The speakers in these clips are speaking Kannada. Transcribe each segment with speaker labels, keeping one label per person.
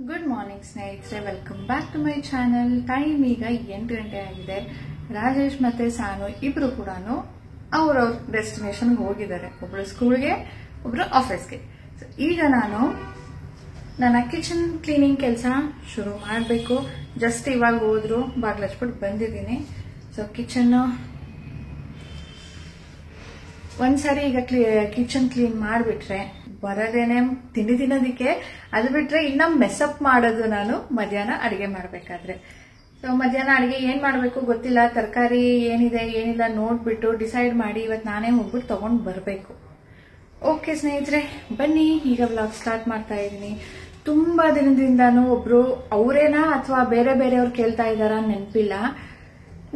Speaker 1: ಗುಡ್ ಮಾರ್ನಿಂಗ್ ಸ್ನೇಹಿತರೆ, welcome back to my channel. Time ಈಗ 8 ಗಂಟೆ ಆಗಿದೆ. ರಾಜೇಶ್ ಮತ್ತೆ ಸಾನು ಇಬ್ರು ಕೂಡ ಅವ್ರವ್ರ ಡೆಸ್ಟಿನೇಷನ್ಗೆ ಹೋಗಿದ್ದಾರೆ. ಒಬ್ರು ಸ್ಕೂಲ್ಗೆ, ಒಬ್ರು ಆಫೀಸ್ಗೆ. ಈಗ ನಾನು ನನ್ನ ಕಿಚನ್ ಕ್ಲೀನಿಂಗ್ ಕೆಲಸ ಶುರು ಮಾಡಬೇಕು. ಜಸ್ಟ್ ಇವಾಗ ಹೋದ್ರು, ಬಾಗ್ಲು ಹಚ್ಬಿಟ್ಟು ಬಂದಿದ್ದೀನಿ. ಸೊ ಕಿಚನ್ ಒಂದ್ಸರಿ ಈಗ ಕಿಚನ್ ಕ್ಲೀನ್ ಮಾಡಿಬಿಟ್ರೆ ಬರೋದೇನೆ ತಿಂಡಿ ತಿನ್ನೋದಿಕ್ಕೆ. ಅದು ಬಿಟ್ರೆ ಇನ್ನ ಮೆಸ್ಅಪ್ ಮಾಡೋದು ನಾನು ಮಧ್ಯಾಹ್ನ ಅಡಿಗೆ ಮಾಡ್ಬೇಕಾದ್ರೆ. ಸೊ ಮಧ್ಯಾಹ್ನ ಅಡಿಗೆ ಏನ್ ಮಾಡ್ಬೇಕು ಗೊತ್ತಿಲ್ಲ. ತರಕಾರಿ ಏನಿದೆ ಏನಿಲ್ಲ ನೋಡ್ಬಿಟ್ಟು ಡಿಸೈಡ್ ಮಾಡಿ ಇವತ್ತು ನಾನೇ ಹೋಗ್ಬಿಟ್ಟು ತಗೊಂಡ್ ಬರ್ಬೇಕು. ಓಕೆ ಸ್ನೇಹಿತರೆ, ಬನ್ನಿ ಈಗ ವ್ಲಾಗ್ ಸ್ಟಾರ್ಟ್ ಮಾಡ್ತಾ ಇದ್ದೀನಿ. ತುಂಬಾ ದಿನದಿಂದಾನು ಒಬ್ರು ಅವರೇನಾ ಅಥವಾ ಬೇರೆ ಬೇರೆಯವ್ರು ಕೇಳ್ತಾ ಇದಾರ ನೆನಪಿಲ್ಲ.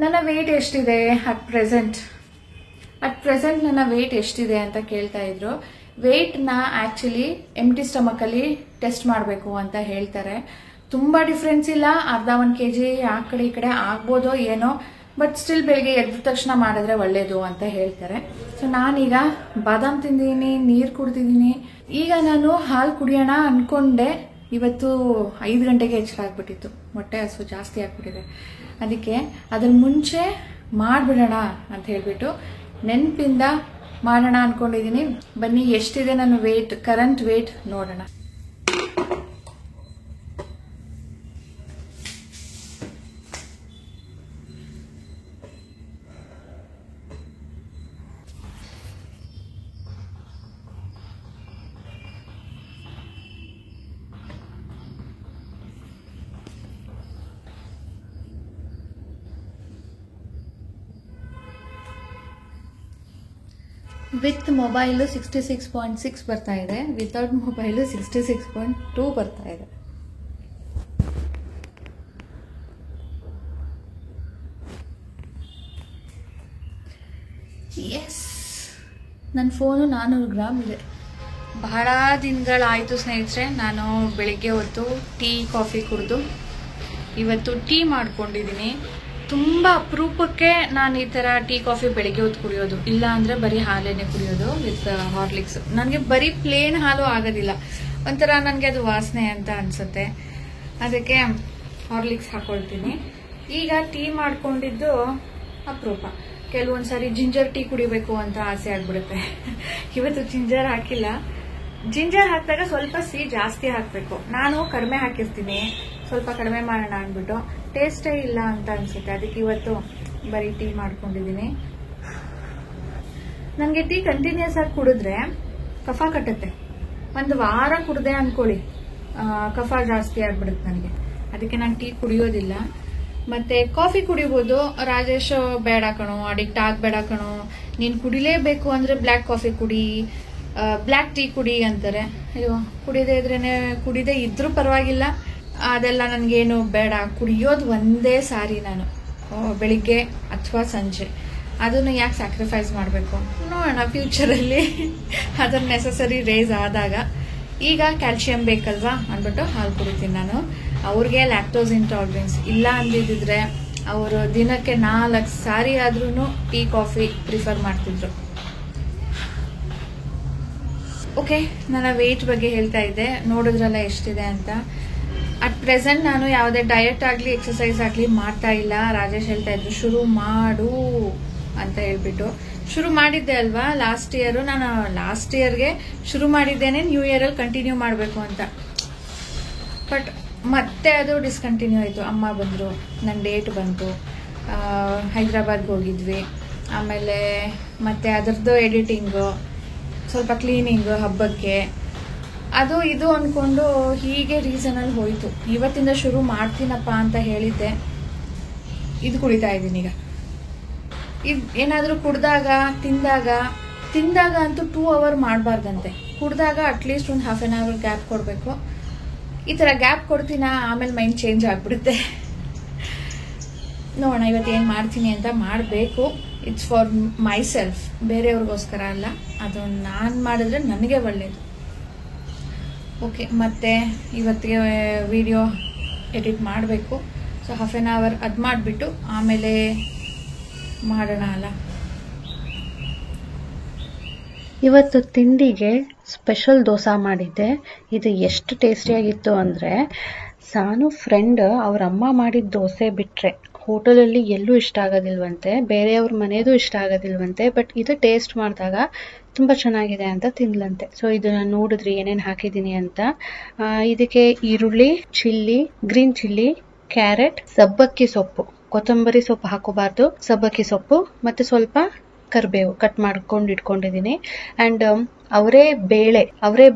Speaker 1: ನನ್ನ ವೇಟ್ ಎಷ್ಟಿದೆ ಅಟ್ ಪ್ರೆಸೆಂಟ್ ನನ್ನ ವೇಟ್ ಎಷ್ಟಿದೆ ಅಂತ ಕೇಳ್ತಾ ಇದ್ರು. ವೇಟ್ ನ ಆಕ್ಚುಲಿ ಎಂಟಿ ಸ್ಟಮಕ್ ಅಲ್ಲಿ ಟೆಸ್ಟ್ ಮಾಡಬೇಕು ಅಂತ ಹೇಳ್ತಾರೆ. ತುಂಬಾ ಡಿಫ್ರೆನ್ಸ್ ಇಲ್ಲ, ಅರ್ಧ 1 kg ಆ ಕಡೆ ಈ ಕಡೆ ಆಗ್ಬೋದೋ ಏನೋ, ಬಟ್ ಸ್ಟಿಲ್ ಬೆಳಿಗ್ಗೆ ಎದ್ದ ತಕ್ಷಣ ಮಾಡಿದ್ರೆ ಒಳ್ಳೇದು ಅಂತ ಹೇಳ್ತಾರೆ. ಸೊ ನಾನೀಗ ಬಾದಾಮ್ ತಿಂದಿದ್ದೀನಿ, ನೀರ್ ಕುಡ್ದಿದ್ದೀನಿ. ಈಗ ನಾನು ಹಾಲು ಕುಡಿಯೋಣ ಅನ್ಕೊಂಡೆ. ಇವತ್ತು 5 ಗಂಟೆಗೆ ಎಚ್ಚರ ಆಗ್ಬಿಟ್ಟಿತ್ತು, ಹೊಟ್ಟೆ ಹಸು ಜಾಸ್ತಿ ಆಗ್ಬಿಟ್ಟಿದೆ. ಅದಕ್ಕೆ ಅದ್ರ ಮುಂಚೆ ಮಾಡ್ಬಿಡೋಣ ಅಂತ ಹೇಳ್ಬಿಟ್ಟು ನೆನಪಿಂದ ಮಾಡೋಣ ಅನ್ಕೊಂಡಿದೀನಿ. ಬನ್ನಿ ಎಷ್ಟಿದೆ ನನ್ನ ವೇಟ್, ಕರೆಂಟ್ ವೇಟ್ ನೋಡೋಣ. ವಿತ್ ಮೊಬೈಲು 66.6 ಬರ್ತಾ ಇದೆ, ವಿತೌಟ್ ಮೊಬೈಲು 66.2 ಬರ್ತಾ ಇದೆ. ಎಸ್, ನನ್ನ ಫೋನು 400 ಗ್ರಾಮ್ ಇದೆ. ಬಹಳ ದಿನಗಳಾಯಿತು ಸ್ನೇಹಿತರೆ ನಾನು ಬೆಳಿಗ್ಗೆ ಹೊತ್ತು ಟೀ ಕಾಫಿ ಕುಡಿದು. ಇವತ್ತು ಟೀ ಮಾಡ್ಕೊಂಡಿದ್ದೀನಿ. ತುಂಬ ಅಪರೂಪಕ್ಕೆ ನಾನು ಈ ಥರ ಟೀ ಕಾಫಿ ಬೆಳಿಗ್ಗೆ ಹೊತ್ತು ಕುಡಿಯೋದು, ಇಲ್ಲ ಅಂದರೆ ಬರೀ ಹಾಲೇನೆ ಕುಡಿಯೋದು ವಿತ್ ಹಾರ್ಲಿಕ್ಸ್. ನನಗೆ ಬರೀ ಪ್ಲೇನ್ ಹಾಲು ಆಗೋದಿಲ್ಲ, ಒಂಥರ ನನಗೆ ಅದು ವಾಸನೆ ಅಂತ ಅನಿಸುತ್ತೆ. ಅದಕ್ಕೆ ಹಾರ್ಲಿಕ್ಸ್ ಹಾಕೊಳ್ತೀನಿ. ಈಗ ಟೀ ಮಾಡ್ಕೊಂಡಿದ್ದು ಅಪರೂಪ. ಕೆಲವೊಂದ್ಸಾರಿ ಜಿಂಜರ್ ಟೀ ಕುಡಿಬೇಕು ಅಂತ ಆಸೆ ಆಗ್ಬಿಡುತ್ತೆ. ಇವತ್ತು ಜಿಂಜರ್ ಹಾಕಿಲ್ಲ. ಜಿಂಜರ್ ಹಾಕಿದಾಗ ಸ್ವಲ್ಪ ಸಿಹಿ ಜಾಸ್ತಿ ಹಾಕಬೇಕು. ನಾನು ಕಡಿಮೆ ಹಾಕಿರ್ತೀನಿ, ಸ್ವಲ್ಪ ಕಡಿಮೆ ಮಾಡೋಣ ಅಂದ್ಬಿಟ್ಟು ಟೇಸ್ಟೇ ಇಲ್ಲ ಅಂತ ಅನ್ಸುತ್ತೆ. ಅದಕ್ಕೆ ಇವತ್ತು ಬರೀ ಟೀ ಮಾಡ್ಕೊಂಡಿದ್ದೀನಿ. ನನಗೆ ಟೀ ಕಂಟಿನ್ಯೂಸ್ ಆಗಿ ಕುಡಿದ್ರೆ ಕಫ ಕಟ್ಟುತ್ತೆ. ಒಂದು ವಾರ ಕುಡ್ದೆ ಅನ್ಕೊಳ್ಳಿ, ಕಫ ಜಾಸ್ತಿ ಆಗ್ಬಿಡುತ್ತೆ ನನಗೆ. ಅದಕ್ಕೆ ನಾನು ಟೀ ಕುಡಿಯೋದಿಲ್ಲ. ಮತ್ತೆ ಕಾಫಿ ಕುಡಿಬೋದು. ರಾಜೇಶ್ ಬೇಡ ಕಣೋ, ಅಡಿಕ್ಟ್ ಆಗಬೇಡ ಕಣೋ, ನೀನು ಕುಡಿಲೇಬೇಕು ಅಂದ್ರೆ ಬ್ಲ್ಯಾಕ್ ಕಾಫಿ ಕುಡಿ, ಬ್ಲ್ಯಾಕ್ ಟೀ ಕುಡಿ ಅಂತಾರೆ. ಅಯ್ಯೋ, ಕುಡಿದೇ ಇದ್ರೂ ಪರವಾಗಿಲ್ಲ, ಅದೆಲ್ಲ ನನಗೇನು ಬೇಡ. ಕುಡಿಯೋದು ಒಂದೇ ಸಾರಿ ನಾನು, ಬೆಳಿಗ್ಗೆ ಅಥವಾ ಸಂಜೆ. ಅದನ್ನು ಯಾಕೆ ಸ್ಯಾಕ್ರಿಫೈಸ್ ಮಾಡಬೇಕು? ನೋಡೋಣ ಫ್ಯೂಚರಲ್ಲಿ ಅದರ ನೆಸಸರಿ ರೇಸ್ ಆದಾಗ. ಈಗ ಕ್ಯಾಲ್ಸಿಯಂ ಬೇಕಲ್ವಾ ಅಂದ್ಬಿಟ್ಟು ಹಾಲು ಕುಡಿತೀನಿ ನಾನು. ಅವ್ರಿಗೆ ಲ್ಯಾಕ್ಟೋಸ್ ಇಂಟಾಲರೆನ್ಸ್ ಇಲ್ಲ ಅಂದಿದ್ರೆ ಅವರು ದಿನಕ್ಕೆ 4 ಸಾರಿ ಆದ್ರೂ ಟೀ ಕಾಫಿ ಪ್ರಿಫರ್ ಮಾಡ್ತಿದ್ರು. ಓಕೆ, ನನ್ನ ವೇಟ್ ಬಗ್ಗೆ ಹೇಳ್ತಾ ಇದ್ದೆ. ನೋಡಿದ್ರಲ್ಲ ಎಷ್ಟಿದೆ ಅಂತ. ಅಟ್ ಪ್ರೆಸೆಂಟ್ ನಾನು ಯಾವುದೇ ಡಯಟ್ ಆಗಲಿ ಎಕ್ಸಸೈಸ್ ಆಗಲಿ ಮಾಡ್ತಾ ಇಲ್ಲ. ರಾಜೇಶ್ ಹೇಳ್ತಾ ಇದ್ರು ಶುರು ಮಾಡು ಅಂತ ಹೇಳ್ಬಿಟ್ಟು. ಶುರು ಮಾಡಿದ್ದೆ ಅಲ್ವಾ ಲಾಸ್ಟ್ ಇಯರ್. ನಾನು ಲಾಸ್ಟ್ ಇಯರ್ಗೆ ಶುರು ಮಾಡಿದ್ದೇನೆ, ನ್ಯೂ ಇಯರಲ್ಲಿ ಕಂಟಿನ್ಯೂ ಮಾಡಬೇಕು ಅಂತ. ಬಟ್ ಮತ್ತೆ ಅದು ಡಿಸ್ಕಂಟಿನ್ಯೂ ಆಯಿತು. ಅಮ್ಮ ಬಂದರು, ನನ್ನ ಡೇಟ್ ಬಂತು, ಹೈದ್ರಾಬಾದ್ಗೆ ಹೋಗಿದ್ವಿ. ಆಮೇಲೆ ಮತ್ತೆ ಅದರದ್ದು ಎಡಿಟಿಂಗು, ಸ್ವಲ್ಪ ಕ್ಲೀನಿಂಗು, ಹಬ್ಬಕ್ಕೆ ಅದು ಇದು ಅಂದ್ಕೊಂಡು ಹೀಗೆ ರೀಸನಲ್ಲಿ ಹೋಯಿತು. ಇವತ್ತಿಂದ ಶುರು ಮಾಡ್ತೀನಪ್ಪ ಅಂತ ಹೇಳಿದ್ದೆ. ಇದು ಕುಡಿತಾ ಇದ್ದೀನಿ ಈಗ. ಇದು ಏನಾದರೂ ಕುಡ್ದಾಗ ತಿಂದಾಗ ಅಂತೂ 2 hour ಮಾಡಬಾರ್ದಂತೆ. ಕುಡ್ದಾಗ ಅಟ್ಲೀಸ್ಟ್ ಒಂದು ½ an hour ಗ್ಯಾಪ್ ಕೊಡಬೇಕು. ಈ ಥರ ಗ್ಯಾಪ್ ಕೊಡ್ತೀನ, ಆಮೇಲೆ ಮೈಂಡ್ ಚೇಂಜ್ ಆಗಿಬಿಡುತ್ತೆ. ನೋಡೋಣ ಇವತ್ತು ಏನು ಮಾಡ್ತೀನಿ ಅಂತ. ಮಾಡಬೇಕು. ಇಟ್ಸ್ ಫಾರ್ ಮೈ ಸೆಲ್ಫ್, ಬೇರೆಯವ್ರಿಗೋಸ್ಕರ ಅಲ್ಲ. ಅದು ನಾನು ಮಾಡಿದ್ರೆ ನನಗೆ ಒಳ್ಳೆಯದು. ಓಕೆ, ಮತ್ತೆ ಇವತ್ತಿಗೆ ವಿಡಿಯೋ ಎಡಿಟ್ ಮಾಡಬೇಕು. ಸೊ ½ an hour ಅದು ಮಾಡಿಬಿಟ್ಟು ಆಮೇಲೆ ಮಾಡೋಣ ಅಲ್ಲ.
Speaker 2: ಇವತ್ತು ತಿಂಡಿಗೆ ಸ್ಪೆಷಲ್ ದೋಸೆ ಮಾಡಿದ್ದೆ. ಇದು ಎಷ್ಟು ಟೇಸ್ಟಿಯಾಗಿತ್ತು ಅಂದರೆ, ಸಾನು ಫ್ರೆಂಡ್ ಅವ್ರ ಅಮ್ಮ ಮಾಡಿದ ದೋಸೆ ಬಿಟ್ಟರೆ ಹೋಟೆಲಲ್ಲಿ ಎಲ್ಲೂ ಇಷ್ಟ ಆಗೋದಿಲ್ವಂತೆ, ಬೇರೆಯವ್ರ ಮನೆಯದು ಇಷ್ಟ ಆಗೋದಿಲ್ವಂತೆ. ಬಟ್ ಇದು ಟೇಸ್ಟ್ ಮಾಡಿದಾಗ ತುಂಬ ಚೆನ್ನಾಗಿದೆ ಅಂತ ತಿನ್ಲಂತೆ. ಸೊ ಇದನ್ನು ನೋಡಿದ್ರಿ ಏನೇನು ಹಾಕಿದ್ದೀನಿ ಅಂತ. ಇದಕ್ಕೆ ಈರುಳ್ಳಿ, ಚಿಲ್ಲಿ, ಗ್ರೀನ್ ಚಿಲ್ಲಿ, ಕ್ಯಾರೆಟ್, ಸಬ್ಬಕ್ಕಿ ಸೊಪ್ಪು, ಕೊತ್ತಂಬರಿ ಸೊಪ್ಪು ಹಾಕೋಬಾರ್ದು, ಸಬ್ಬಕ್ಕಿ ಸೊಪ್ಪು ಮತ್ತು ಸ್ವಲ್ಪ ಕರಿಬೇವು ಕಟ್ ಮಾಡ್ಕೊಂಡು ಇಟ್ಕೊಂಡಿದ್ದೀನಿ. ಆ್ಯಂಡ್ ಅವರೇ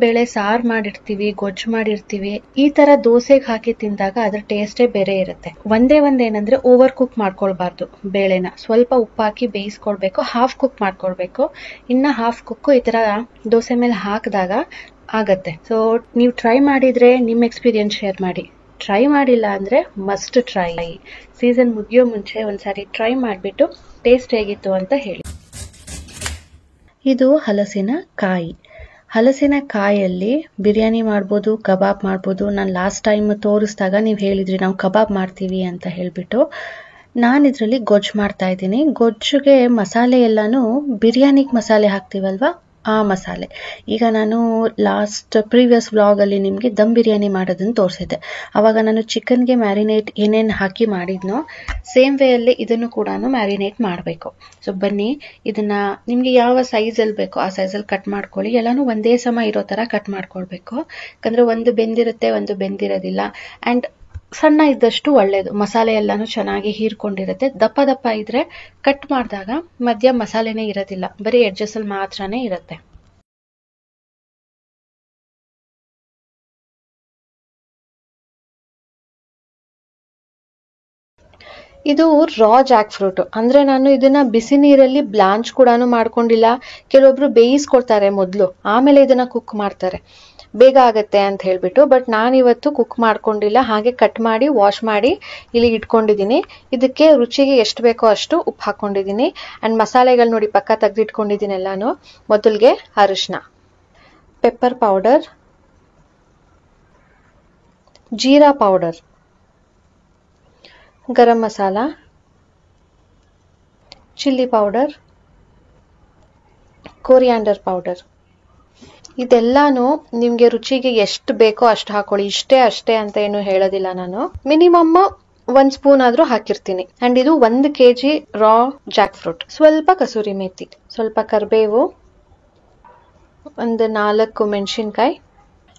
Speaker 2: ಬೇಳೆ ಸಾರು ಮಾಡಿರ್ತೀವಿ, ಗೊಜ್ಜು ಮಾಡಿರ್ತೀವಿ. ಈ ತರ ದೋಸೆಗೆ ಹಾಕಿ ತಿಂದಾಗ ಅದ್ರ ಟೇಸ್ಟೇ ಬೇರೆ ಇರುತ್ತೆ. ಒಂದೇನಂದ್ರೆ ಓವರ್ ಕುಕ್ ಮಾಡ್ಕೊಳ್ಬಾರ್ದು ಬೇಳೆನ. ಸ್ವಲ್ಪ ಉಪ್ಪು ಹಾಕಿ ಬೇಯಿಸ್ಕೊಳ್ಬೇಕು, ಹಾಫ್ ಕುಕ್ ಮಾಡ್ಕೊಳ್ಬೇಕು. ಇನ್ನ ಹಾಫ್ ಕುಕ್ ಈ ತರ ದೋಸೆ ಮೇಲೆ ಹಾಕಿದಾಗ ಆಗತ್ತೆ. ಸೊ ನೀವು ಟ್ರೈ ಮಾಡಿದ್ರೆ ನಿಮ್ಮ ಎಕ್ಸ್ಪೀರಿಯನ್ಸ್ ಶೇರ್ ಮಾಡಿ. ಟ್ರೈ ಮಾಡಿಲ್ಲ ಅಂದ್ರೆ ಮಸ್ಟ್ ಟ್ರೈ. ಸೀಸನ್ ಮುಗಿಯೋ ಮುಂಚೆ ಒಂದ್ಸಾರಿ ಟ್ರೈ ಮಾಡಿಬಿಟ್ಟು ಟೇಸ್ಟ್ ಹೇಗಿತ್ತು ಅಂತ ಹೇಳಿ. ಇದು ಹಲಸಿನ ಕಾಯಲ್ಲಿ ಬಿರಿಯಾನಿ ಮಾಡ್ಬೋದು, ಕಬಾಬ್ ಮಾಡ್ಬೋದು. ನಾನು ಲಾಸ್ಟ್ ಟೈಮ್ ತೋರಿಸಿದಾಗ ನೀವು ಹೇಳಿದ್ರಿ ನಾವು ಕಬಾಬ್ ಮಾಡ್ತೀವಿ ಅಂತ ಹೇಳ್ಬಿಟ್ಟು. ನಾನು ಇದರಲ್ಲಿ ಗೊಜ್ಜು ಮಾಡ್ತಾ ಇದ್ದೀನಿ. ಗೊಜ್ಜುಗೆ ಮಸಾಲೆ ಎಲ್ಲಾನು ಬಿರಿಯಾನಿಗೆ ಮಸಾಲೆ ಹಾಕ್ತೀವಲ್ವಾ, ಆ ಮಸಾಲೆ. ಈಗ ನಾನು ಪ್ರೀವಿಯಸ್ ವ್ಲಾಗಲ್ಲಿ ನಿಮಗೆ ದಮ್ ಬಿರಿಯಾನಿ ಮಾಡೋದನ್ನು ತೋರಿಸಿದ್ದೆ. ಅವಾಗ ನಾನು ಚಿಕನ್ಗೆ ಮ್ಯಾರಿನೇಟ್ ಏನೇನು ಹಾಕಿ ಮಾಡಿದ್ನೋ ಸೇಮ್ ವೇಯಲ್ಲಿ ಇದನ್ನು ಕೂಡ ಮ್ಯಾರಿನೇಟ್ ಮಾಡಬೇಕು. ಸೊ ಬನ್ನಿ, ಇದನ್ನ ನಿಮಗೆ ಯಾವ ಸೈಜಲ್ಲಿ ಬೇಕೋ ಆ ಸೈಜಲ್ಲಿ ಕಟ್ ಮಾಡ್ಕೊಳ್ಳಿ. ಎಲ್ಲಾನು ಒಂದೇ ಸಮ ಇರೋ ಥರ ಕಟ್ ಮಾಡ್ಕೊಳ್ಬೇಕು. ಯಾಕಂದರೆ ಒಂದು ಬೆಂದಿರುತ್ತೆ, ಒಂದು ಬೆಂದಿರೋದಿಲ್ಲ. ಆ್ಯಂಡ್ ಸಣ್ಣ ಇದ್ದಷ್ಟು ಒಳ್ಳೇದು. ಮಸಾಲೆ ಎಲ್ಲಾನು ಚೆನ್ನಾಗಿ ಹೀರ್ಕೊಂಡಿರುತ್ತೆ. ದಪ್ಪ ಇದ್ರೆ ಕಟ್ ಮಾಡಿದಾಗ ಮಧ್ಯ ಮಸಾಲೆನೇ ಇರೋದಿಲ್ಲ, ಬರೀ ಎಡ್ಜಸ್ ಅಲ್ಲಿ ಮಾತ್ರನೇ ಇರುತ್ತೆ. ಇದು ರಾ ಜಾಕ್ ಫ್ರೂಟ್. ಅಂದ್ರೆ ನಾನು ಇದನ್ನ ಬಿಸಿ ನೀರಲ್ಲಿ ಬ್ಲಾಂಚ್ ಕೂಡ ಮಾಡ್ಕೊಂಡಿಲ್ಲ. ಕೆಲವೊಬ್ರು ಬೇಯಿಸ್ಕೊಳ್ತಾರೆ ಮೊದಲು, ಆಮೇಲೆ ಇದನ್ನ ಕುಕ್ ಮಾಡ್ತಾರೆ, ಬೇಗ ಆಗತ್ತೆ ಅಂತ ಹೇಳ್ಬಿಟ್ಟು. ಬಟ್ ನಾನಿವತ್ತು ಕುಕ್ ಮಾಡ್ಕೊಂಡಿಲ್ಲ, ಹಾಗೆ ಕಟ್ ಮಾಡಿ ವಾಶ್ ಮಾಡಿ ಇಲ್ಲಿ ಇಟ್ಕೊಂಡಿದ್ದೀನಿ. ಇದಕ್ಕೆ ರುಚಿಗೆ ಎಷ್ಟು ಬೇಕೋ ಅಷ್ಟು ಉಪ್ಪು ಹಾಕೊಂಡಿದ್ದೀನಿ. ಅಂಡ್ ಮಸಾಲೆಗಳು ನೋಡಿ ಪಕ್ಕ ತೆಗೆದಿಟ್ಕೊಂಡಿದ್ದೀನಿ ಎಲ್ಲಾನು. ಮೊದಲಿಗೆ ಅರಿಶಿನ, ಪೆಪ್ಪರ್ ಪೌಡರ್, ಜೀರಾ powder, garam masala, chilli powder, coriander powder. ಇದೆಲ್ಲಾನು ನಿಮ್ಗೆ ರುಚಿಗೆ ಎಷ್ಟು ಬೇಕೋ ಅಷ್ಟು ಹಾಕೊಳ್ಳಿ. ಅಷ್ಟೇ ಅಂತ ಏನು ಹೇಳೋದಿಲ್ಲ ನಾನು. ಮಿನಿಮಮ್ 1 ಸ್ಪೂನ್ ಆದ್ರೂ ಹಾಕಿರ್ತೀನಿ. ಅಂಡ್ ಇದು 1 kg ರಾ ಜಾಕ್ ಫ್ರೂಟ್. ಸ್ವಲ್ಪ ಕಸೂರಿ ಮೇಥಿ, ಸ್ವಲ್ಪ ಕರಿಬೇವು, ಒಂದು 4 ಮೆಣಸಿನ್ಕಾಯಿ,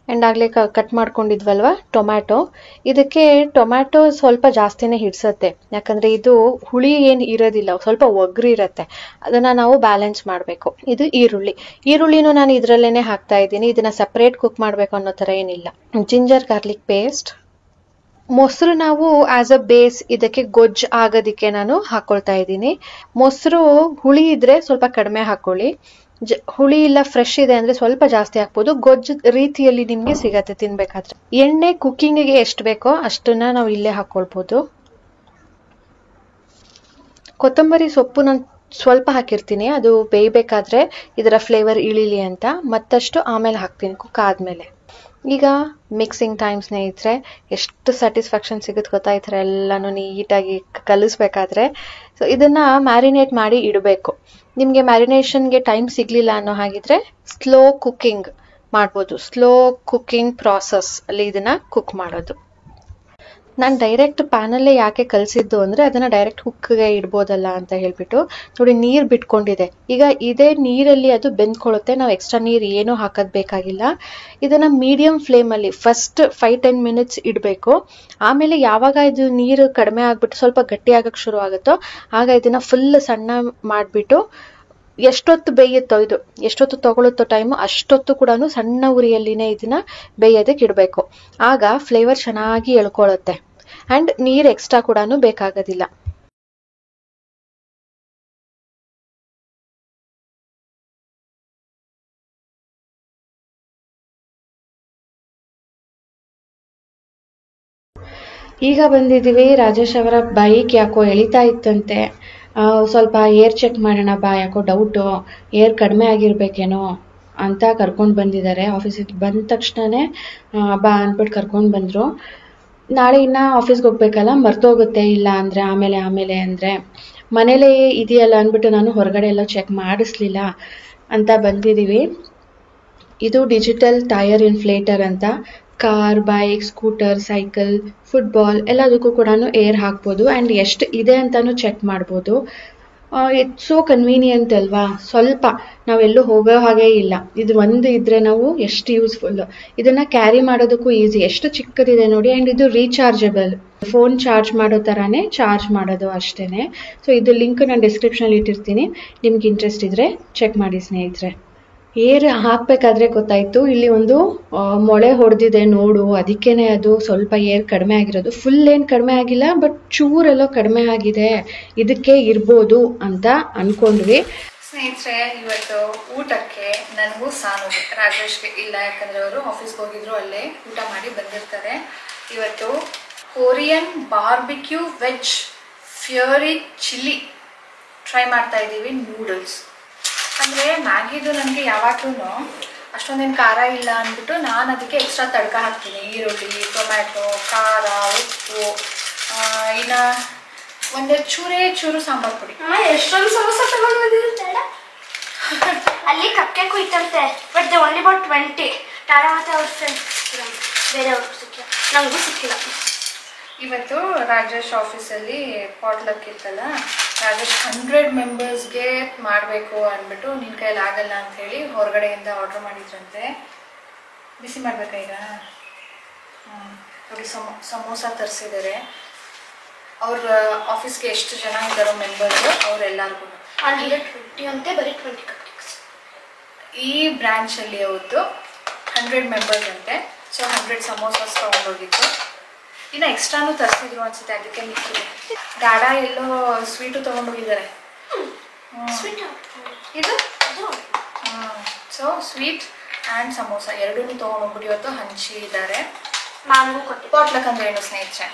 Speaker 2: ಅಂಡ್ ಆಗ್ಲೇ ಕಟ್ ಮಾಡ್ಕೊಂಡಿದ್ವಲ್ವಾ ಟೊಮ್ಯಾಟೊ. ಇದಕ್ಕೆ ಟೊಮ್ಯಾಟೊ ಸ್ವಲ್ಪ ಜಾಸ್ತಿನೇ ಹಿಡ್ಸತ್ತೆ, ಯಾಕಂದ್ರೆ ಇದು ಹುಳಿ ಏನ್ ಇರೋದಿಲ್ಲ, ಸ್ವಲ್ಪ ಒಗ್ರಿ ಇರತ್ತೆ. ಅದನ್ನ ನಾವು ಬ್ಯಾಲೆನ್ಸ್ ಮಾಡ್ಬೇಕು. ಇದು ಈರುಳ್ಳಿನೂ ನಾನು ಇದ್ರಲ್ಲೇನೆ ಹಾಕ್ತಾ ಇದ್ದೀನಿ. ಇದನ್ನ ಸಪರೇಟ್ ಕುಕ್ ಮಾಡ್ಬೇಕು ಅನ್ನೋ ತರ ಏನಿಲ್ಲ. ಜಿಂಜರ್ ಗಾರ್ಲಿಕ್ ಪೇಸ್ಟ್, ಮೊಸರು ನಾವು ಆಸ್ ಅ ಬೇಸ್ ಇದಕ್ಕೆ ಗೊಜ್ಜು ಆಗೋದಿಕ್ಕೆ ನಾನು ಹಾಕೊಳ್ತಾ ಇದ್ದೀನಿ. ಮೊಸರು ಹುಳಿ ಇದ್ರೆ ಸ್ವಲ್ಪ ಕಡಿಮೆ ಹಾಕೊಳ್ಳಿ. ಹುಳಿ ಇಲ್ಲ ಫ್ರೆಶ್ ಇದೆ ಅಂದ್ರೆ ಸ್ವಲ್ಪ ಜಾಸ್ತಿ ಹಾಕ್ಬೋದು. ಗೊಜ್ಜು ರೀತಿಯಲ್ಲಿ ನಿಮ್ಗೆ ಸಿಗತ್ತೆ ತಿನ್ಬೇಕಾದ್ರೆ. ಎಣ್ಣೆ ಕುಕ್ಕಿಂಗ್ಗೆ ಎಷ್ಟು ಬೇಕೋ ಅಷ್ಟನ್ನ ನಾವು ಇಲ್ಲೇ ಹಾಕೊಳ್ಬೋದು. ಕೊತ್ತಂಬರಿ ಸೊಪ್ಪು ನಾನು ಸ್ವಲ್ಪ ಹಾಕಿರ್ತೀನಿ, ಅದು ಬೇಯಬೇಕಾದ್ರೆ ಇದರ ಫ್ಲೇವರ್ ಇಳಿಲಿ ಅಂತ. ಮತ್ತಷ್ಟು ಆಮೇಲೆ ಹಾಕ್ತೀನಿ ಕುಕ್ ಆದ್ಮೇಲೆ. ಈಗ ಮಿಕ್ಸಿಂಗ್ ಟೈಮ್ ಸ್ನೇಹಿತರೆ, ಎಷ್ಟು ಸ್ಯಾಟಿಸ್ಫ್ಯಾಕ್ಷನ್ ಸಿಗುತ್ತೆ ಗೊತ್ತಾ ಈ ಥರ ಎಲ್ಲಾನು ನೀಟಾಗಿ ಕಲಿಸ್ಬೇಕಾದ್ರೆ. ಸೊ ಇದನ್ನ ಮ್ಯಾರಿನೇಟ್ ಮಾಡಿ ಇಡಬೇಕು. ನಿಮಗೆ ಮ್ಯಾರಿನೇಷನ್ಗೆ ಟೈಮ್ ಸಿಗ್ಲಿಲ್ಲ ಅನ್ನೋ ಹಾಗಿದ್ರೆ ಸ್ಲೋ ಕುಕ್ಕಿಂಗ್ ಮಾಡ್ಬೋದು. ಸ್ಲೋ ಕುಕ್ಕಿಂಗ್ ಪ್ರಾಸೆಸ್ ಅಲ್ಲಿ ಇದನ್ನ ಕುಕ್ ಮಾಡೋದು. ನಾನು ಡೈರೆಕ್ಟ್ ಪ್ಯಾನಲ್ಲೇ ಯಾಕೆ ಕಲಿಸಿದ್ದು ಅಂದ್ರೆ ಅದನ್ನ ಡೈರೆಕ್ಟ್ ಕುಕ್ಗೆ ಇಡ್ಬೋದಲ್ಲ ಅಂತ ಹೇಳ್ಬಿಟ್ಟು. ನೋಡಿ ನೀರು ಬಿಟ್ಕೊಂಡಿದೆ. ಈಗ ಇದೇ ನೀರಲ್ಲಿ ಅದು ಬೆಂದ್ಕೊಳ್ಳುತ್ತೆ. ನಾವು ಎಕ್ಸ್ಟ್ರಾ ನೀರು ಏನೂ ಹಾಕೋದ್ ಬೇಕಾಗಿಲ್ಲ. ಇದನ್ನ ಮೀಡಿಯಂ ಫ್ಲೇಮಲ್ಲಿ ಫಸ್ಟ್ 5-10 ಮಿನಿಟ್ಸ್ ಇಡಬೇಕು. ಆಮೇಲೆ ಯಾವಾಗ ಇದು ನೀರು ಕಡಿಮೆ ಆಗ್ಬಿಟ್ಟು ಸ್ವಲ್ಪ ಗಟ್ಟಿ ಆಗಕ್ಕೆ ಶುರು ಆಗುತ್ತೋ ಆಗ ಇದನ್ನ ಫುಲ್ ಸಣ್ಣ ಮಾಡಿಬಿಟ್ಟು ಎಷ್ಟೊತ್ತು ಬೇಯುತ್ತೋ, ಇದು ಎಷ್ಟೊತ್ತು ತಗೊಳುತ್ತೋ ಟೈಮು ಅಷ್ಟೊತ್ತು ಕೂಡ ಸಣ್ಣ ಉರಿಯಲ್ಲಿನೇ ಇದನ್ನ ಬೇಯೋದಕ್ಕೆ ಇಡಬೇಕು. ಆಗ ಫ್ಲೇವರ್ ಚೆನ್ನಾಗಿ ಎಳ್ಕೊಳ್ಳುತ್ತೆ. ಅಂಡ್ ನೀರು ಎಕ್ಸ್ಟ್ರಾ ಕೂಡ ಬೇಕಾಗೋದಿಲ್ಲ. ಈಗ ಬಂದಿದ್ದೀವಿ. ರಾಜೇಶ್ ಅವರ ಬೈಕ್ ಯಾಕೋ ಎಳಿತಾ ಇತ್ತಂತೆ. ಸ್ವಲ್ಪ ಏರ್ ಚೆಕ್ ಮಾಡೋಣ ಬಾ, ಯಾಕೋ ಡೌಟು, ಏರ್ ಕಡಿಮೆ ಆಗಿರ್ಬೇಕೇನೋ ಅಂತ ಕರ್ಕೊಂಡು ಬಂದಿದ್ದಾರೆ. ಆಫೀಸಿಗೆ ಬಂದ ತಕ್ಷಣನೇ ಬಾ ಅಂದ್ಬಿಟ್ಟು ಕರ್ಕೊಂಡು ಬಂದರು. ನಾಳೆ ಇನ್ನ ಆಫೀಸ್ಗೆ ಹೋಗ್ಬೇಕಲ್ಲ, ಮರ್ತೋಗುತ್ತೆ. ಇಲ್ಲ ಅಂದರೆ ಆಮೇಲೆ ಅಂದರೆ ಮನೇಲೇ ಇದೆಯಲ್ಲ ಅಂದ್ಬಿಟ್ಟು ನಾನು ಹೊರಗಡೆ ಎಲ್ಲ ಚೆಕ್ ಮಾಡಿಸ್ಲಿಲ್ಲ. ಅಂತ ಬಂದಿದ್ದೀವಿ. ಇದು ಡಿಜಿಟಲ್ ಟೈರ್ ಇನ್ಫ್ಲೇಟರ್ ಅಂತ. Car, bike, scooter, cycle, football ಎಲ್ಲದಕ್ಕೂ ಕೂಡ ಏರ್ ಹಾಕ್ಬೋದು ಆ್ಯಂಡ್ ಎಷ್ಟು ಇದೆ ಅಂತಾನು ಚೆಕ್ ಮಾಡ್ಬೋದು. ಇಟ್ಸ್ ಸೋ ಕನ್ವೀನಿಯಂಟ್ ಅಲ್ವಾ. ಸ್ವಲ್ಪ ನಾವೆಲ್ಲೂ ಹೋಗೋ ಹಾಗೆ ಇಲ್ಲ. ಇದು ಒಂದು ಇದ್ರೆ ನಾವು ಎಷ್ಟು ಯೂಸ್ಫುಲ್. ಇದನ್ನ ಕ್ಯಾರಿ ಮಾಡೋದಕ್ಕೂ ಈಸಿ. ಎಷ್ಟು ಚಿಕ್ಕದಿದೆ ನೋಡಿ. ಆ್ಯಂಡ್ ಇದು ರೀಚಾರ್ಜಬಲ್. ಫೋನ್ ಚಾರ್ಜ್ ಮಾಡೋ ಥರನೇ ಚಾರ್ಜ್ ಮಾಡೋದು ಅಷ್ಟೇನೆ. ಸೊ ಇದು ಲಿಂಕ್ ನಾನು ಡಿಸ್ಕ್ರಿಪ್ಷನಲ್ಲಿ ಇಟ್ಟಿರ್ತೀನಿ. ನಿಮ್ಗೆ ಇಂಟ್ರೆಸ್ಟ್ ಇದ್ರೆ ಚೆಕ್ ಮಾಡಿ ಸ್ನೇಹಿತರೆ. ಏರ್ ಹಾಕಬೇಕಾದ್ರೆ ಗೊತ್ತಾಯಿತು ಇಲ್ಲಿ ಒಂದು ಮೊಳೆ ಹೊಡೆದಿದೆ ನೋಡು, ಅದಕ್ಕೇನೆ ಅದು ಸ್ವಲ್ಪ ಏರ್ ಕಡಿಮೆ ಆಗಿರೋದು. ಫುಲ್ ಏನು ಕಡಿಮೆ ಆಗಿಲ್ಲ, ಬಟ್ ಚೂರೆಲ್ಲೋ ಕಡಿಮೆ ಆಗಿದೆ, ಇದಕ್ಕೆ ಇರ್ಬೋದು ಅಂತ ಅನ್ಕೊಂಡ್ವಿ.
Speaker 1: ಸ್ನೇಹಿತರೆ, ಇವತ್ತು ಊಟಕ್ಕೆ ನನಗೂ ಸಾನುಗೆ, ರಾಜೇಶ್ಗೆ ಇಲ್ಲ, ಯಾಕಂದರೆ ಅವರು ಆಫೀಸ್ಗೆ ಹೋಗಿದ್ರು, ಅಲ್ಲೇ ಊಟ ಮಾಡಿ ಬಂದಿರ್ತಾರೆ. ಇವತ್ತು Korean barbecue veg fury chilli try ಮಾಡ್ತಾ ಇದ್ದೀವಿ. ನೂಡಲ್ಸ್ ಅಂದರೆ ಮ್ಯಾಗಿದು ನನಗೆ ಯಾವಾಗ್ಲೂ ಅಷ್ಟೊಂದೇನು ಖಾರ ಇಲ್ಲ ಅಂದ್ಬಿಟ್ಟು ನಾನು ಅದಕ್ಕೆ ಎಕ್ಸ್ಟ್ರಾ ತಡ್ಕ ಹಾಕ್ತೀನಿ. ಈರುಳ್ಳಿ, ಟೊಮ್ಯಾಟೊ, ಖಾರ, ಉಪ್ಪು, ಇನ್ನು ಒಂದೇ ಚೂರು ಸಾಂಬಾರು ಪುಡಿ.
Speaker 3: ಎಷ್ಟೊಂದು ಸಮೋಸ ತಗೊಂಡು ಬಂದಿರುತ್ತೆ ಅಲ್ಲಿ. ಕಕ್ಕೆ ಕುಯ್ತಂತೆ, ಬಟ್ ದೇ ಓನ್ಲಿ ಅಬೌಟ್ 20. ಟಾರಾ ಮತ್ತು ಅವ್ರ ಫ್ರೆಂಡ್ಸ್ ಬೇರೆಯವ್ರಿಗೆ ಸಿಕ್ಕಿಲ್ಲ, ನನಗೂ ಸಿಕ್ಕಿಲ್ಲ.
Speaker 1: ಇವತ್ತು ರಾಜೇಶ್ ಆಫೀಸಲ್ಲಿ ಪಾಟ್ಲಕ್ ಇತ್ತಲ್ಲ, ರಾಜೇಶ್ 100 ಮೆಂಬರ್ಸ್ಗೆ ಮಾಡಬೇಕು ಅಂದ್ಬಿಟ್ಟು ನಿನ್ನ ಕೈಯಲ್ಲಿ ಆಗಲ್ಲ ಅಂಥೇಳಿ ಹೊರಗಡೆಯಿಂದ ಆರ್ಡ್ರ್ ಮಾಡಿದ್ರಂತೆ. ಬಿಸಿ ಮಾಡಬೇಕಾ ಈಗ? ನೋಡಿ, ಸಮೋಸ ತರಿಸಿದ್ದಾರೆ. ಅವ್ರ ಆಫೀಸ್ಗೆ ಎಷ್ಟು ಜನ ಇದ್ದಾರೋ ಮೆಂಬರ್ಸು ಅವರೆಲ್ಲರಿಗೂ
Speaker 3: 120 ಅಂತೆ, ಬರೀ 20 ಕಪ್ಸ್.
Speaker 1: ಈ ಬ್ರಾಂಚಲ್ಲಿ ಅವತ್ತು 100 ಮೆಂಬರ್ಸ್ ಅಂತೆ. ಸೊ 100 ಸಮೋಸಾಸ್ ತೊಗೊಂಡೋಗಿತ್ತು. ಇನ್ನು ಎಕ್ಸ್ಟ್ರಾನು ತರಿಸಿದ್ರು ಅನ್ಸುತ್ತೆ, ಅದಕ್ಕೆ ಮಿಕ್ಕಿದೆ. ಗಾಢ ಎಲ್ಲೋ ಸ್ವೀಟು ತೊಗೊಂಡೋಗಿದ್ದಾರೆ. ಇದು ಸೊ ಸ್ವೀಟ್ ಆ್ಯಂಡ್ ಸಮೋಸ ಎರಡೂ ತೊಗೊಂಡೋಗ್ಬಿಟ್ಟು ಇವತ್ತು ಹಂಚಿದ್ದಾರೆ.
Speaker 3: ಮ್ಯಾಂಗೋ ಕೊಟ್ಟು
Speaker 1: ಪಾಟ್ಲಕ್ ಅಂದ್ರೆ ಏನು ಸ್ನೇಹಿತರೆ?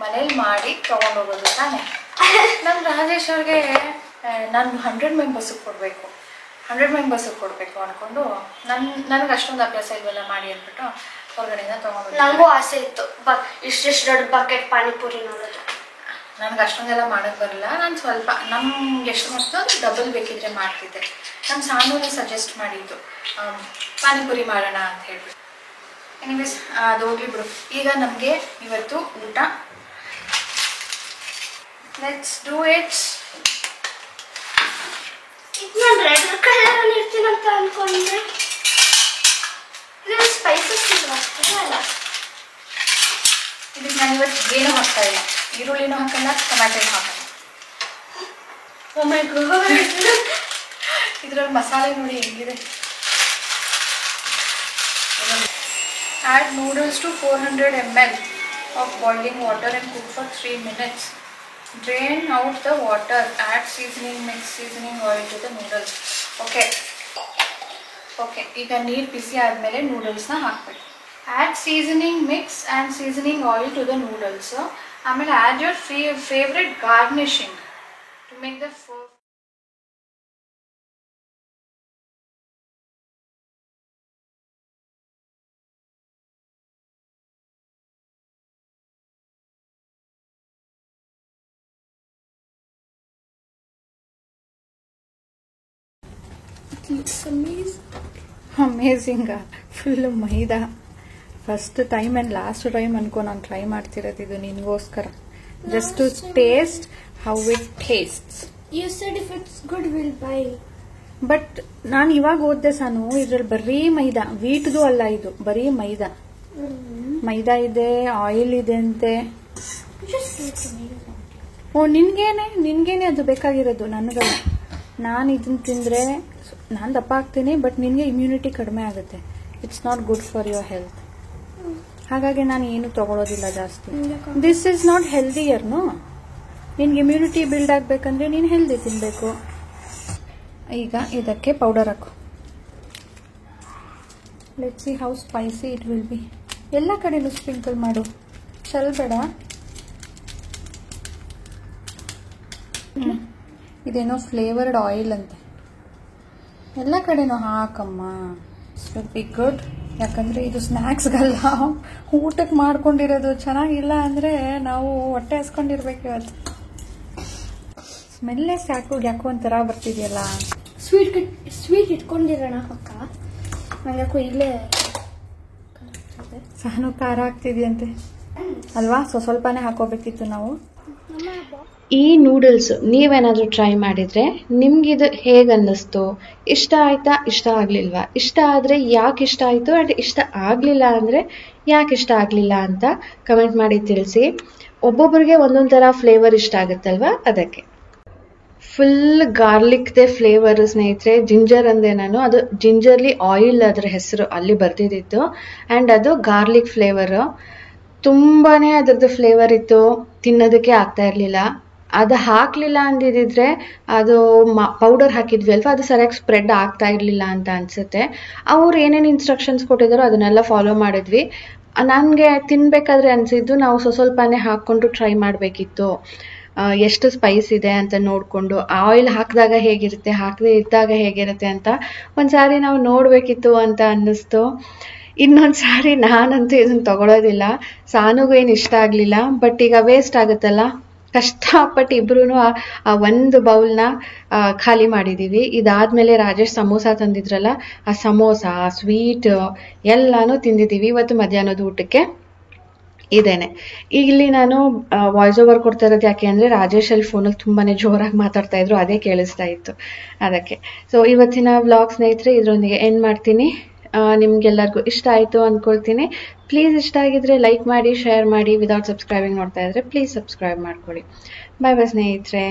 Speaker 1: ಮನೇಲಿ ಮಾಡಿ ತೊಗೊಂಡೋಗೋದು ತಾನೆ. ನಮ್ಮ ರಾಜೇಶ್ ಅವ್ರಿಗೆ ನಾನು 100 ಮೆಂಬರ್ಸಿಗೆ ಕೊಡಬೇಕು, 100 ಮೆಂಬರ್ಸಿಗೆ ಕೊಡಬೇಕು ಅಂದ್ಕೊಂಡು ನನಗೆ ಅಷ್ಟೊಂದು ಅಭ್ಯಾಸ ಇಲ್ವಲ್ಲ ಮಾಡಿ ಅಂದ್ಬಿಟ್ಟು ಹೊರಗಡೆಯಿಂದ ತೊಗೊಂಡು.
Speaker 3: ನನಗೂ ಆಸೆ ಇತ್ತು ಇಷ್ಟಿಷ್ಟು ದೊಡ್ಡ ಬಕೆಟ್ ಪಾನಿಪುರಿ ನೋಡೋದು.
Speaker 1: ನನಗೆ ಅಷ್ಟೊಂದೆಲ್ಲ ಮಾಡೋಕ್ಕೆ ಬರಲ್ಲ. ನಾನು ಸ್ವಲ್ಪ ನಮ್ಗೆ ಎಷ್ಟು ಬರ್ತೋ ಅದು ಡಬಲ್ ಬೇಕಿದ್ರೆ ಮಾಡ್ತಿದ್ದೆ. ನಮ್ಮ ಸಾನೂನೇ ಸಜೆಸ್ಟ್ ಮಾಡಿದ್ದು ಪಾನಿಪುರಿ ಮಾಡೋಣ ಅಂತ ಹೇಳ್ಬಿಟ್ಟು. ಎನಿವೇಸ್ ಅದು ಹೋಗ್ಲಿ ಬಿಡು. ಈಗ ನಮಗೆ ಇವತ್ತು ಊಟ. Let's do it.
Speaker 3: ನಾನು ರೆಡ್ ಕಲರಲ್ಲಿ ಇರ್ತೀನಂತ ಅನ್ಕೊಂಡೆ. ಇದು ಸ್ಪೈಸಸ್ ಇಲ್ವಾ? ಅಲ್ಲ,
Speaker 1: ಇದಕ್ಕೆ ನಾನು ಇವತ್ತು ಏನೂ ಹಾಕ್ತಾ ಇಲ್ಲ. ಈರುಳ್ಳಿನೂ ಹಾಕಲ್ಲ, ಟೊಮ್ಯಾಟೊನೂ ಹಾಕಲ್ಲ. ಇದರಲ್ಲಿ ಮಸಾಲೆ ನೋಡಿ ಹೆಂಗಿದೆ. Add noodles to 400 ml of boiling water and cook for 3 minutes. Drain out the water. Add seasoning mix, seasoning oil to the noodles. Okay, ಈಗ ನೀರು ಬಿಸಿ ಆದಮೇಲೆ ನೂಡಲ್ಸ್ನ ಹಾಕಬೇಕು. Add seasoning mix and seasoning oil to the noodles. ಆಮೇಲೆ add your favourite garnishing to make the amazing. Full maida. First time and last time ಅನ್ಕೋ ನಾನು ಟ್ರೈ ಮಾಡ್ತಿರೋದು ಇದು ನಿನಗೋಸ್ಕರ. Just to taste how it tastes.
Speaker 3: You said if it's good we'll buy.
Speaker 1: But ನಾನು ಇವಾಗ ಓದ್ದೆ ಸಾನು, ಇದ್ರಲ್ಲಿ ಬರೀ ಮೈದಾ, ವೀಟ್ದು ಅಲ್ಲ ಇದು, ಬರೀ ಮೈದಾ. ಮೈದಾ ಇದೆ, ಆಯಿಲ್ ಇದೆ ಅಂತೆ. ಓ, ನಿನ್ಗೇನೆ ಅದು ಬೇಕಾಗಿರೋದು, ನನಗಲ್ಲ. ನಾನು ಇದನ್ನ ತಿಂದರೆ ನಾನು ದಪ್ಪ ಆಗ್ತೀನಿ, ಬಟ್ ನಿನಗೆ ಇಮ್ಯುನಿಟಿ ಕಡಿಮೆ ಆಗುತ್ತೆ. It's not good for your health. ಹಾಗಾಗಿ ನಾನು ಏನು ತಗೊಳ್ಳೋದಿಲ್ಲ ಜಾಸ್ತಿ. ದಿಸ್ ಈಸ್ ನಾಟ್ ಹೆಲ್ದಿಯರ್ನು. ನಿನ್ಗೆ ಇಮ್ಯುನಿಟಿ ಬಿಲ್ಡ್ ಆಗಬೇಕಂದ್ರೆ ನೀನು ಹೆಲ್ದಿ ತಿನ್ನಬೇಕು. ಈಗ ಇದಕ್ಕೆ ಪೌಡರ್ ಹಾಕು. Let's see how spicy it will be. ಎಲ್ಲ ಕಡೆನೂ ಸ್ಪ್ರಿಂಕಲ್ ಮಾಡು, ಚಲ್ಬೇಡ. ಇದೇನೋ ಫ್ಲೇವರ್ಡ್ ಆಯಿಲ್ ಅಂತೆ. ಎಲ್ಲ ಕಡೆನೂ ಹಾಕಮ್ಮ. It's will be good. ಯಾಕಂದರೆ ಇದು ಸ್ನ್ಯಾಕ್ಸ್ಗಲ್ಲ, ಊಟಕ್ಕೆ ಮಾಡ್ಕೊಂಡಿರೋದು. ಚೆನ್ನಾಗಿಲ್ಲ ಅಂದರೆ ನಾವು ಹೊಟ್ಟೆ ಹಸ್ಕೊಂಡಿರ್ಬೇಕು ಇವತ್ತು. ಸ್ಮೆಲ್ಲೇ ಸಾಕು, ಯಾಕೋ ಒಂಥರ ಬರ್ತಿದೆಯಲ್ಲ.
Speaker 3: ಸ್ವೀಟ್ ಇಟ್ಕೊಂಡಿರೋಣ ಪಕ್ಕ. ನಂಗೆ ಈಗಲೇ
Speaker 1: ಸಹನು ಖಾರ ಆಗ್ತಿದೆಯಂತೆ ಅಲ್ವಾ? ಸ್ವಲ್ಪನೇ ಹಾಕೋಬೇಕಿತ್ತು ನಾವು.
Speaker 2: ಈ ನೂಡಲ್ಸ್ ನೀವೇನಾದರೂ ಟ್ರೈ ಮಾಡಿದರೆ ನಿಮ್ಗಿದು ಹೇಗೆ ಅನ್ನಿಸ್ತು? ಇಷ್ಟ ಆಯ್ತಾ, ಇಷ್ಟ ಆಗಲಿಲ್ವಾ? ಇಷ್ಟ ಆದರೆ ಯಾಕೆ ಇಷ್ಟ ಆಯಿತು ಆ್ಯಂಡ್ ಇಷ್ಟ ಆಗಲಿಲ್ಲ ಅಂದರೆ ಯಾಕೆ ಇಷ್ಟ ಆಗಲಿಲ್ಲ ಅಂತ ಕಮೆಂಟ್ ಮಾಡಿ ತಿಳಿಸಿ. ಒಬ್ಬೊಬ್ಬರಿಗೆ ಒಂದೊಂದು ಥರ ಫ್ಲೇವರ್ ಇಷ್ಟ ಆಗುತ್ತಲ್ವ, ಅದಕ್ಕೆ. ಫುಲ್ ಗಾರ್ಲಿಕ್ದೇ ಫ್ಲೇವರು ಸ್ನೇಹಿತರೆ. ಜಿಂಜರ್ ಅಂದೆ ನಾನು, ಅದು ಜಿಂಜರ್ಲಿ ಆಯಿಲ್ ಅದರ ಹೆಸರು ಅಲ್ಲಿ ಬರ್ತಿದ್ದಿತ್ತು. ಆ್ಯಂಡ್ ಅದು ಗಾರ್ಲಿಕ್ ಫ್ಲೇವರು. ತುಂಬಾ ಅದರದ್ದು ಫ್ಲೇವರ್ ಇತ್ತು, ತಿನ್ನೋದಕ್ಕೆ ಆಗ್ತಾ ಇರಲಿಲ್ಲ. ಅದು ಹಾಕಲಿಲ್ಲ ಅಂದಿದ್ರೆ, ಅದು ಪೌಡರ್ ಹಾಕಿದ್ವಿ ಅಲ್ವಾ, ಅದು ಸರಿಯಾಗಿ ಸ್ಪ್ರೆಡ್ ಆಗ್ತಾ ಇರಲಿಲ್ಲ ಅಂತ ಅನಿಸುತ್ತೆ. ಅವ್ರು ಏನೇನು ಇನ್ಸ್ಟ್ರಕ್ಷನ್ಸ್ ಕೊಟ್ಟಿದ್ದಾರೋ ಅದನ್ನೆಲ್ಲ ಫಾಲೋ ಮಾಡಿದ್ವಿ. ನನಗೆ ತಿನ್ನಬೇಕಾದ್ರೆ ಅನಿಸಿದ್ದು ನಾವು ಸ್ವಲ್ಪನೇ ಹಾಕ್ಕೊಂಡು ಟ್ರೈ ಮಾಡಬೇಕಿತ್ತು, ಎಷ್ಟು ಸ್ಪೈಸ್ ಇದೆ ಅಂತ ನೋಡಿಕೊಂಡು. ಆಯಿಲ್ ಹಾಕಿದಾಗ ಹೇಗಿರುತ್ತೆ, ಹಾಕದೇ ಇದ್ದಾಗ ಹೇಗಿರುತ್ತೆ ಅಂತ ಒಂದ್ಸಾರಿ ನಾವು ನೋಡಬೇಕಿತ್ತು ಅಂತ ಅನ್ನಿಸ್ತು. ಇನ್ನೊಂದು ಸಾರಿ ನಾನಂತೂ ಇದನ್ನು ತಗೊಳ್ಳೋದಿಲ್ಲ, ಸಾನುಗೂ ಏನು ಇಷ್ಟ ಆಗಲಿಲ್ಲ. ಬಟ್ ಈಗ ವೇಸ್ಟ್ ಆಗುತ್ತಲ್ಲ, ಕಷ್ಟಪಟ್ಟು ಇಬ್ರು ಆ ಒಂದು ಬೌಲ್ನ ಖಾಲಿ ಮಾಡಿದ್ದೀವಿ. ಇದಾದಮೇಲೆ ರಾಜೇಶ್ ಸಮೋಸ ತಂದಿದ್ರಲ್ಲ, ಆ ಸಮೋಸ, ಸ್ವೀಟ್ ಎಲ್ಲನೂ ತಿಂದಿದ್ದೀವಿ ಇವತ್ತು ಮಧ್ಯಾಹ್ನದ ಊಟಕ್ಕೆ. ಇದೇನೆ ಇಲ್ಲಿ ನಾನು ವಾಯ್ಸ್ ಓವರ್ ಕೊಡ್ತಾ ಇರೋದು ಯಾಕೆ ಅಂದರೆ ರಾಜೇಶ್ ಅಲ್ಲಿ ಫೋನಲ್ಲಿ ತುಂಬಾ ಜೋರಾಗಿ ಮಾತಾಡ್ತಾ ಇದ್ರು, ಅದೇ ಕೇಳಿಸ್ತಾ ಇತ್ತು ಅದಕ್ಕೆ. ಸೊ ಇವತ್ತಿನ ವ್ಲಾಗ್ ಸ್ನೇಹಿತರೆ ಇದರೊಂದಿಗೆ ಎಂಡ್ ಮಾಡ್ತೀನಿ. ನಿಮ್ಗೆಲ್ಲರಿಗೂ ಇಷ್ಟ ಆಯಿತು ಅಂದ್ಕೊಳ್ತೀನಿ. ಪ್ಲೀಸ್ ಇಷ್ಟ ಆಗಿದ್ರೆ ಲೈಕ್ ಮಾಡಿ, ಶೇರ್ ಮಾಡಿ. ವಿದೌಟ್ ಸಬ್ಸ್ಕ್ರೈಬಿಂಗ್ ನೋಡ್ತಾ ಇದ್ರೆ ಪ್ಲೀಸ್ ಸಬ್ಸ್ಕ್ರೈಬ್ ಮಾಡ್ಕೊಳ್ಳಿ. ಬಾಯ್ ಬಾಯ್ ಸ್ನೇಹಿತರೆ.